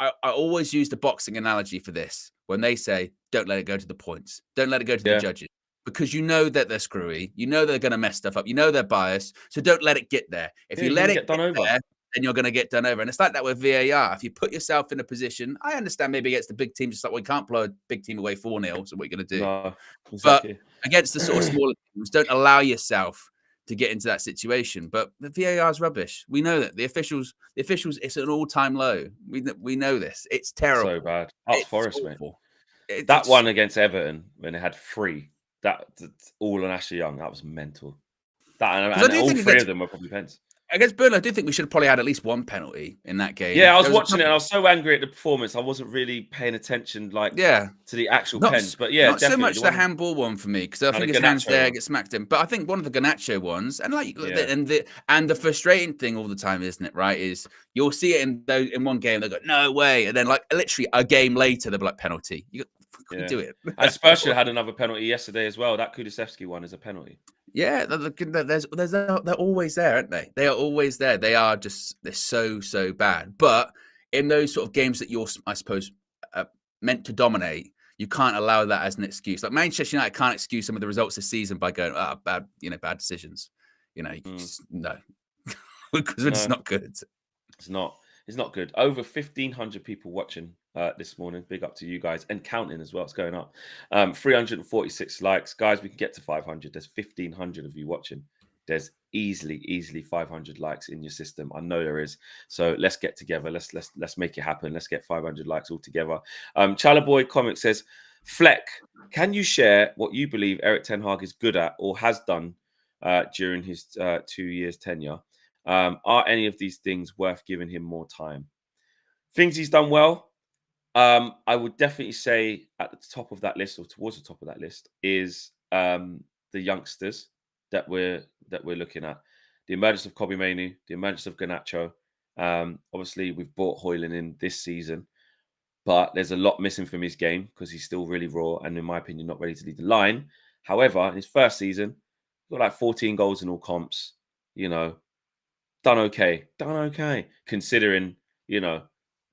I always use the boxing analogy for this when they say, don't let it go to the points. Don't let it go to the judges. Because you know that they're screwy. You know they're going to mess stuff up. You know they're biased. So don't let it get there. If you let it get there, then you're going to get done over. And it's like that with VAR. If you put yourself in a position, I understand maybe against the big teams, it's like, we can't blow a big team away 4-0. So what are you going to do? No, exactly. But against the sort of smaller teams, don't allow yourself to get into that situation. But the VAR is rubbish. We know that the officials, it's an all-time low. We know this. It's terrible. So bad. That's Forest, awful. Mate. That one against Everton when they had 3, that's all on Ashley Young. That was mental. That and all 3 of them were probably pens. Against Burnley, I do think we should have probably had at least 1 penalty in that game. Yeah, I was watching it and I was so angry at the performance. I wasn't really paying attention to the actual pens. But yeah, not so much the handball one for me, because I think his hands there get smacked in. But I think one of the Garnacho ones, and and the frustrating thing all the time, isn't it? Right, is you'll see it in one game, they go no way, and then like literally a game later they'll be like penalty. You do it. And Spurs had another penalty yesterday as well. That Kulusevski one is a penalty. Yeah, they're always there, aren't they? They are always there. They're so bad. But in those sort of games that you're, I suppose, meant to dominate, you can't allow that as an excuse. Like Manchester United can't excuse some of the results this season by going, bad decisions. You just, no, because it's not good. It's not good. Over 1,500 people watching this morning. Big up to you guys and counting as well. It's going up. 346 likes. Guys, we can get to 500. There's 1,500 of you watching. There's easily 500 likes in your system. I know there is. So let's get together. Let's make it happen. Let's get 500 likes all together. Chalaboy Comic says, Fleck, can you share what you believe Erik Ten Hag is good at or has done during his 2 years tenure? Are any of these things worth giving him more time? Things he's done well. I would definitely say at the top of that list, or towards the top of that list, is the youngsters that we're looking at. The emergence of Kobbie Mainoo, the emergence of Garnacho. Obviously, we've brought Højlund in this season, but there's a lot missing from his game because he's still really raw and, in my opinion, not ready to lead the line. However, in his first season, he got like 14 goals in all comps. Done okay, considering,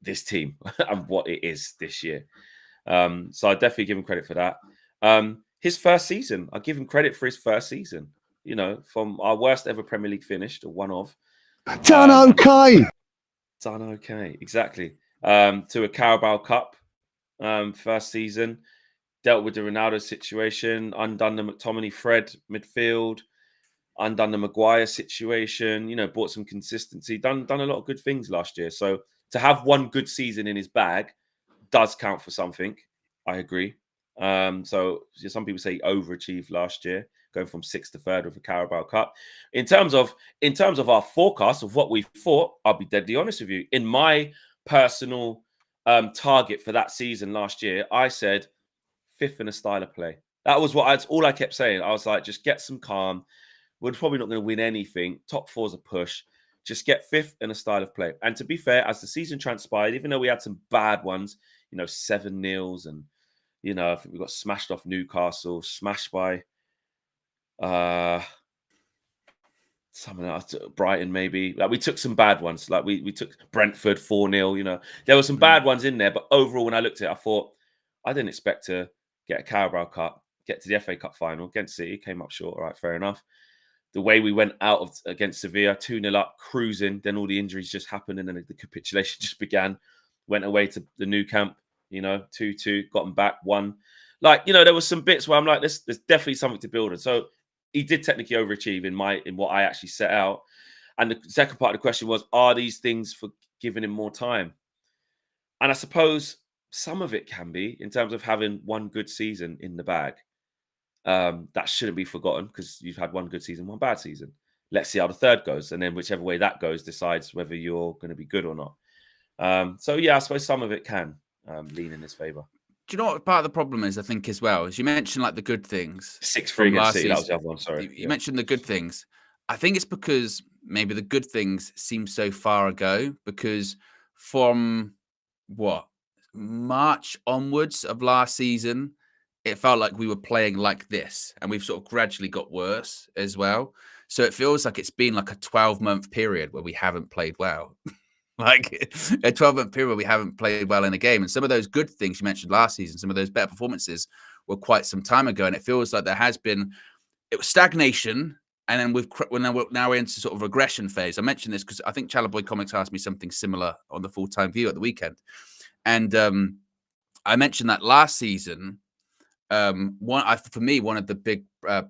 this team and what it is this year. So I definitely give him credit for that. His first season, I give him credit for his first season, from our worst ever Premier League finish to one of. Done okay, exactly. To a Carabao Cup first season, dealt with the Ronaldo situation, undone the McTominay Fred midfield, undone the Maguire situation, brought some consistency, done a lot of good things last year. So to have one good season in his bag does count for something. I agree. So some people say he overachieved last year, going from 6th to 3rd with the Carabao Cup. In terms of our forecast of what we thought, I'll be deadly honest with you. In my personal target for that season last year, I said 5th in a style of play. That's all I kept saying. I was like, just get some calm. We're probably not going to win anything. Top 4's a push. Just get 5th in a style of play. And to be fair, as the season transpired, even though we had some bad ones, 7-0s and, I think we got smashed off Newcastle, smashed by someone else, Brighton maybe. Like we took some bad ones. Like we took Brentford 4-0, There were some bad ones in there. But overall, when I looked at it, I thought, I didn't expect to get a Carabao Cup, get to the FA Cup final against City, came up short. All right, fair enough. The way we went out against Sevilla, 2-0 up, cruising, then all the injuries just happened and then the capitulation just began. Went away to the new camp, 2-2, got them back, 1. Like, there was some bits where I'm like, there's definitely something to build on. So he did technically overachieve in what I actually set out. And the second part of the question was, are these things for giving him more time? And I suppose some of it can be in terms of having one good season in the bag. That shouldn't be forgotten because you've had one good season, one bad season. Let's see how the third goes. And then whichever way that goes decides whether you're going to be good or not. So, yeah, I suppose some of it can lean in his favour. Do you know what part of the problem is, I think, as well? As you mentioned, like the good things. 6-3 against City, that was the other one, sorry. You mentioned the good things. I think it's because maybe the good things seem so far ago because from, March onwards of last season, it felt like we were playing like this and we've sort of gradually got worse as well. So it feels like it's been like a 12-month period where we haven't played well. Like a 12-month period where we haven't played well in a game. And some of those good things you mentioned last season, some of those better performances were quite some time ago. And it feels like it was stagnation And then we're now into sort of regression phase. I mentioned this because I think Chalaboy Comics asked me something similar on the full-time view at the weekend. And I mentioned that last season, for me, one of the big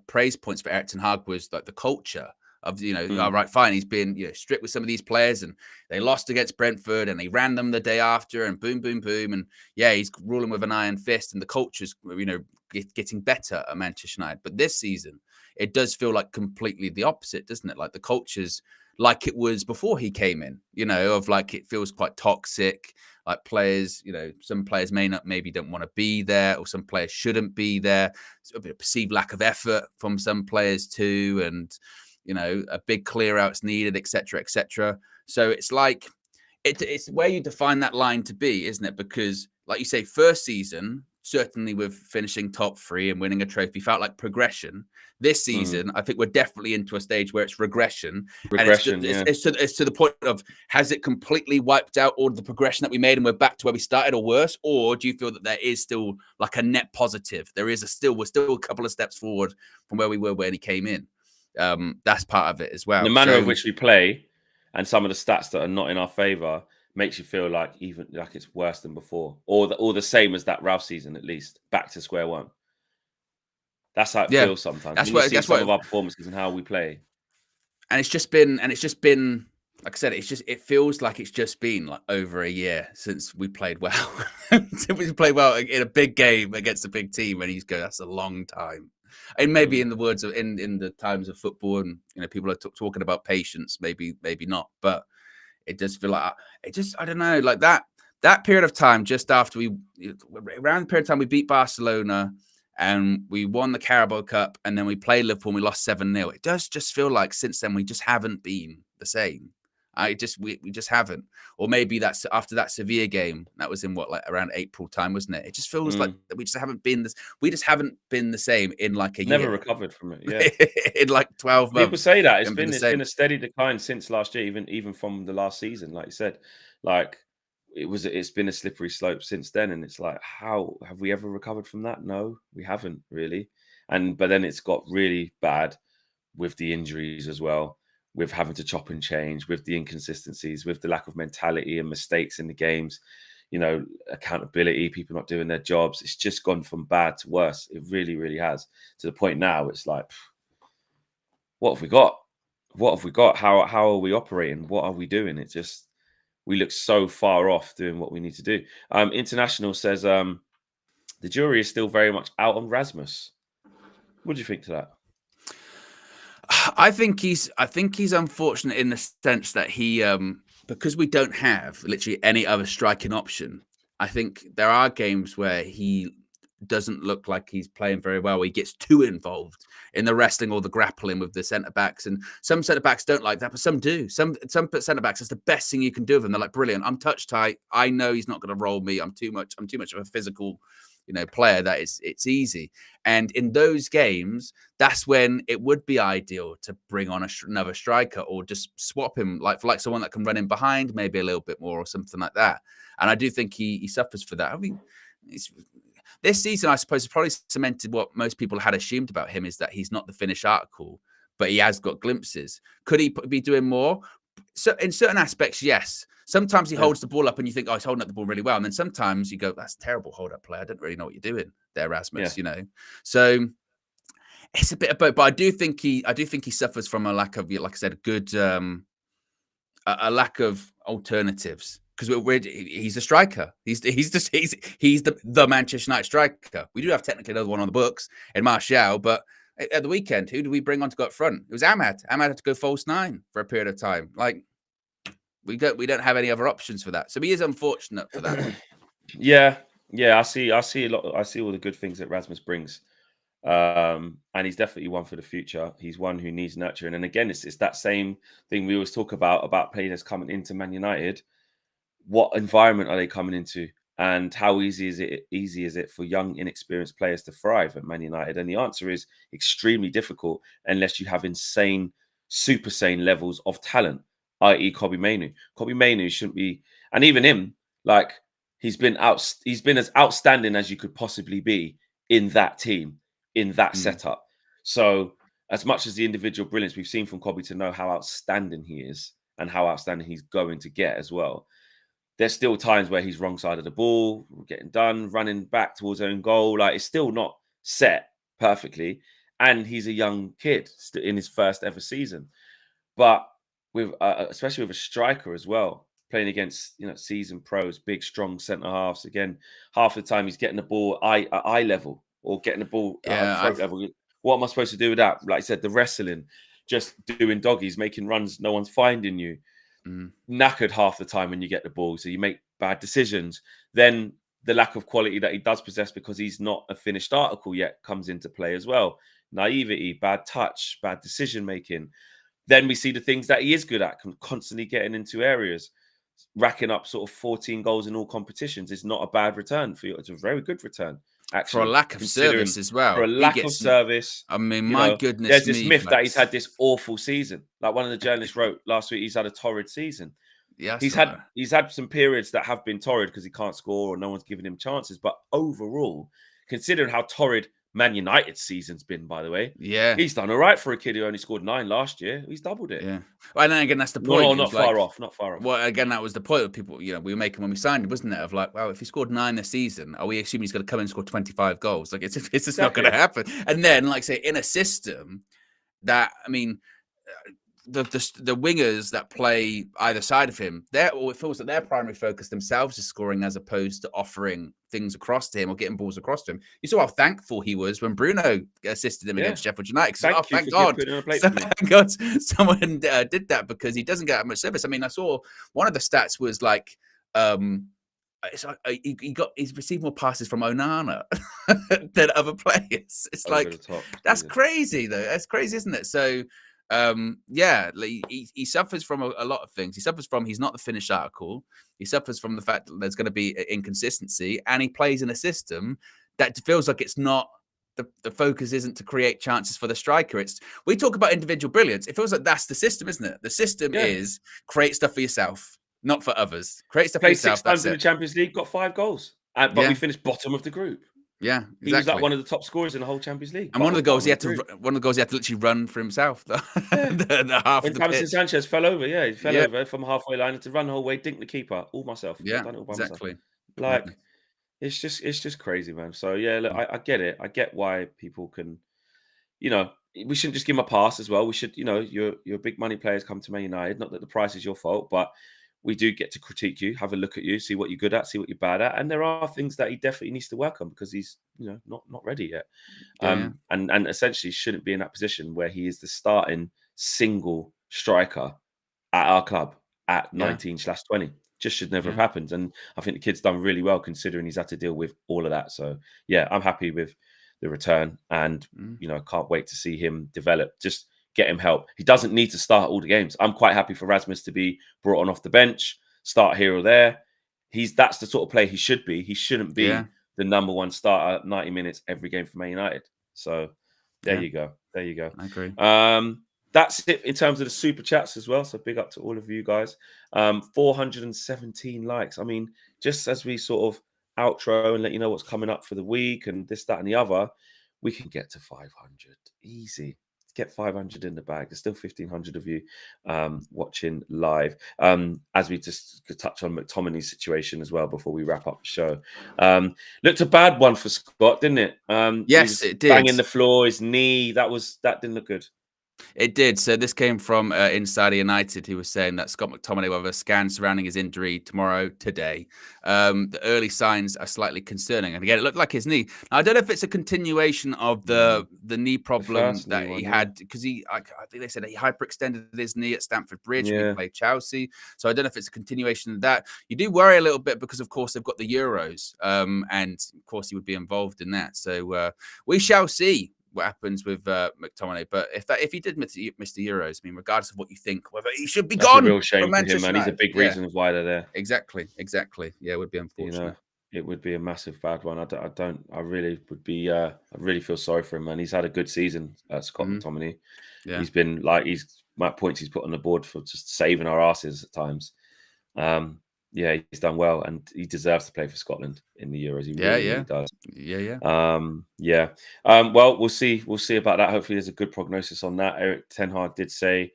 praise points for Ten Hag was like the culture of, all right, fine. He's been strict with some of these players, and they lost against Brentford and he ran them the day after, and boom, boom, boom. And yeah, he's ruling with an iron fist, and the culture's, getting better at Manchester United. But this season, it does feel like completely the opposite, doesn't it? Like the culture's like it was before he came in, of like it feels quite toxic. Like players, some players maybe don't want to be there, or some players shouldn't be there. It's a bit of perceived lack of effort from some players too, and a big clear out's needed, etc., etc. So it's like it's where you define that line to be, isn't it? Because, like you say, first season, certainly with finishing top 3 and winning a trophy, felt like progression. This season, I think we're definitely into a stage where it's regression. Regression, and it's to the point of, has it completely wiped out all of the progression that we made and we're back to where we started, or worse? Or do you feel that there is still like a net positive? We're still a couple of steps forward from where we were when he came in. That's part of it as well. The manner in which we play and some of the stats that are not in our favour makes you feel like it's worse than before, or the same as that Ralph season, at least back to square one. That's how it feels sometimes. That's what some of our performances and how we play. And it's just been, like I said, it feels like it's just been like over a year since we played well. Since we played well in a big game against a big team, and that's a long time. And maybe in the words of in the times of football, and people are talking about patience, maybe not, but it does feel like I don't know, like that period of time just after around the period of time we beat Barcelona and we won the Carabao Cup, and then we played Liverpool and we lost 7-0. It does just feel like since then we just haven't been the same. We just haven't. Or maybe that's after that Sevilla game. That was in around April time, wasn't it? It just feels like we just haven't been this. We just haven't been the same in like a year. Never recovered from it. Yeah, in like 12 months. People say that it's been a steady decline since last year, even from the last season. Like you said, like it's been a slippery slope since then. And it's like, how have we ever recovered from that? No, we haven't really. But then it's got really bad with the injuries as well, with having to chop and change, with the inconsistencies, with the lack of mentality and mistakes in the games, accountability, people not doing their jobs. It's just gone from bad to worse. It really, really has, to the point now it's like, what have we got? What have we got? How are we operating? What are we doing? It's just, we look so far off doing what we need to do. International says the jury is still very much out on Rasmus. What do you think to that? I think he's unfortunate in the sense that he because we don't have literally any other striking option. I think there are games where he doesn't look like he's playing very well. He gets too involved in the wrestling or the grappling with the centre backs, and some centre backs don't like that, but some do. Some centre backs, it's the best thing you can do with them. They're like, brilliant. I'm touch tight. I know he's not going to roll me. I'm too much of a physical player that it's easy. And in those games, that's when it would be ideal to bring on another striker, or just swap him for someone that can run in behind maybe a little bit more or something like that. And I do think he suffers for that. I mean, this season, I suppose, has probably cemented what most people had assumed about him, is that he's not the finished article, but he has got glimpses. Could he be doing more? So in certain aspects, yes. Sometimes he holds the ball up and you think, oh, he's holding up the ball really well. And then sometimes you go, that's a terrible hold-up play. I don't really know what you're doing there, Rasmus, So it's a bit of both. But I do think he suffers from a lack of, like I said, a lack of alternatives. Because he's a striker. He's the Manchester United striker. We do have technically another one on the books in Martial, but at the weekend, who did we bring on to go up front? It was Ahmad. Ahmad had to go false 9 for a period of time. Like, we don't have any other options for that. So he is unfortunate for that. Yeah. I see a lot. I see all the good things that Rasmus brings, and he's definitely one for the future. He's one who needs nurturing. And again, it's that same thing we always talk about players coming into Man United. What environment are they coming into, and how easy is it for young, inexperienced players to thrive at Man United? And the answer is extremely difficult unless you have insane, super sane levels of talent, i.e. Kobbie Mainoo. Kobbie Mainoo shouldn't be, and even him, like, he's been as outstanding as you could possibly be in that team, in that setup. So as much as the individual brilliance we've seen from Kobe to know how outstanding he is and how outstanding he's going to get as well, there's still times where he's wrong side of the ball, getting done, running back towards own goal. Like, it's still not set perfectly. And he's a young kid in his first ever season. But with especially with a striker as well, playing against, you know, seasoned pros, big, strong centre halves. Again, half the time he's getting the ball eye level or getting the ball throat level. What am I supposed to do with that? Like I said, the wrestling, just doing doggies, making runs, no one's finding you. Knackered half the time when you get the ball, so you make bad decisions. Then the lack of quality that he does possess because he's not a finished article yet comes into play as well. Naivety, bad touch, bad decision making. Then we see the things that he is good at, constantly getting into areas, racking up sort of 14 goals in all competitions. It's not a bad return for you. It's a very good return, actually. For a lack of service as well. For a lack of service. I mean, my goodness, there's this myth that he's had this awful season. Like one of the journalists wrote last week, he's had a torrid season. Yeah, he's had some periods that have been torrid because he can't score or no one's giving him chances. But overall, considering how torrid Man United's season's been, by the way, he's done all right for a kid who only scored 9 last year. He's doubled it. Yeah, well, and then again, that's the point. No, not far off. Not far off. Well, again, that was the point of people, you know, we were making when we signed him, wasn't it? Of like, well, if he scored 9 this season, are we assuming he's going to come in and score 25 goals? Like, it's just not going to happen. And then, like, say, in a system that, I mean, the wingers that play either side of him, it feels that their primary focus themselves is scoring as opposed to offering things across to him or getting balls across to him. You saw how thankful he was when Bruno assisted him against Sheffield United. Thank God. Thank God someone did that, because he doesn't get that much service. I mean, I saw one of the stats was like, he's received more passes from Onana than other players. It's like, that's crazy though. That's crazy, isn't it? So he suffers from a lot of things. He suffers from, he's not the finished article. He suffers from the fact that there's going to be inconsistency, and he plays in a system that feels like it's not, the focus isn't to create chances for the striker. We talk about individual brilliance. It feels like that's the system, isn't it? The system is create stuff for yourself, not for others. Create stuff for yourself. 6 times in the Champions League, got 5 goals, but we finished bottom of the group. Yeah, exactly. He was like one of the top scorers in the whole Champions League. And one of the goals he had to literally run for himself. The half when of the Davinson pitch. Sanchez fell over, he fell over from halfway line, had to run the whole way, dink the keeper, all myself. Yeah, done it all by exactly. myself. Like, it's just crazy, man. So yeah, look, I get it. I get why people can, you know, we shouldn't just give him a pass as well. We should, you know, your big money players come to Man United. Not that the price is your fault, but we do get to critique you, have a look at you, see what you're good at, see what you're bad at. And there are things that he definitely needs to work on because he's, you know, not ready yet. And essentially shouldn't be in that position where he is the starting single striker at our club at 19/20. Just should never have happened. And I think the kid's done really well considering he's had to deal with all of that. So yeah, I'm happy with the return and, you know, can't wait to see him develop. Just get him help. He doesn't need to start all the games. I'm quite happy for Rasmus to be brought on off the bench, start here or there. That's the sort of player he should be. He shouldn't be the number 1 starter at 90 minutes every game for Man United. So there you go. There you go. I agree. That's it in terms of the super chats as well. So big up to all of you guys. 417 likes. I mean, just as we sort of outro and let you know what's coming up for the week and this, that, and the other, we can get to 500 easy. Get 500 in the bag. There's still 1,500 of you watching live. As we just could touch on McTominay's situation as well before we wrap up the show. Looked a bad one for Scott, didn't it? Yes, it did. Banging the floor, his knee. That didn't look good. It did. So this came from Insider United. He was saying that Scott McTominay will have a scan surrounding his injury today. The early signs are slightly concerning. And again, it looked like his knee. Now, I don't know if it's a continuation of the knee problem that he had, because I think they said he hyperextended his knee at Stamford Bridge when he played Chelsea. So I don't know if it's a continuation of that. You do worry a little bit because, of course, they've got the Euros. And, of course, he would be involved in that. So we shall see what happens with McTominay. But if he did miss the Euros, I mean, regardless of what you think, whether he should be gone, a real shame for him, man. He's a big reason why they're there. Exactly. Yeah, it would be unfortunate. You know, it would be a massive bad one. I really would be. I really feel sorry for him, man. He's had a good season, Scott McTominay. Yeah. He's been like, points he's put on the board for just saving our asses at times. Yeah, he's done well, and he deserves to play for Scotland in the Euros. He really does. Yeah. Well, we'll see. We'll see about that. Hopefully, there's a good prognosis on that. Eric Ten Hag did say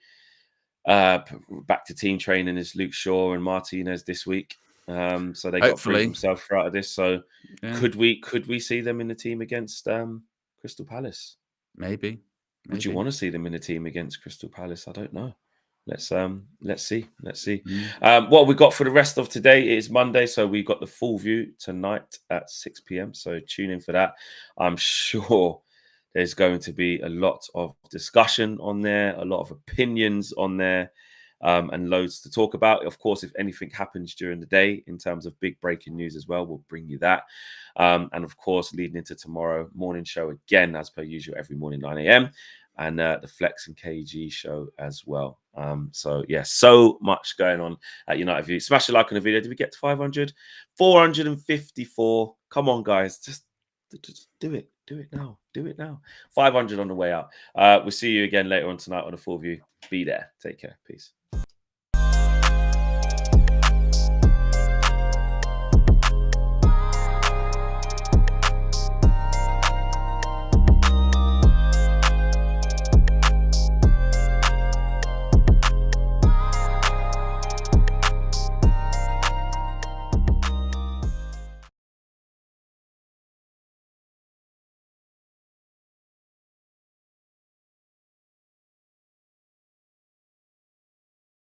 back to team training is Luke Shaw and Martinez this week. So they got to prove themselves throughout this. So could we see them in the team against Crystal Palace? Maybe. Would you want to see them in a team against Crystal Palace? I don't know. Let's see. What we got for the rest of today is Monday, so we got the full view tonight at 6 p.m. So tune in for that. I'm sure there's going to be a lot of discussion on there, a lot of opinions on there, and loads to talk about. Of course, if anything happens during the day in terms of big breaking news as well, we'll bring you that. And of course, leading into tomorrow morning show again, as per usual, every morning 9 a.m. and the Flex and KG show as well. So yeah, so much going on at United View. Smash a like on the video. Did we get to 500? 454. Come on, guys. Just do it. Do it now. Do it now. 500 on the way out. We'll see you again later on tonight on the full view. Be there. Take care. Peace.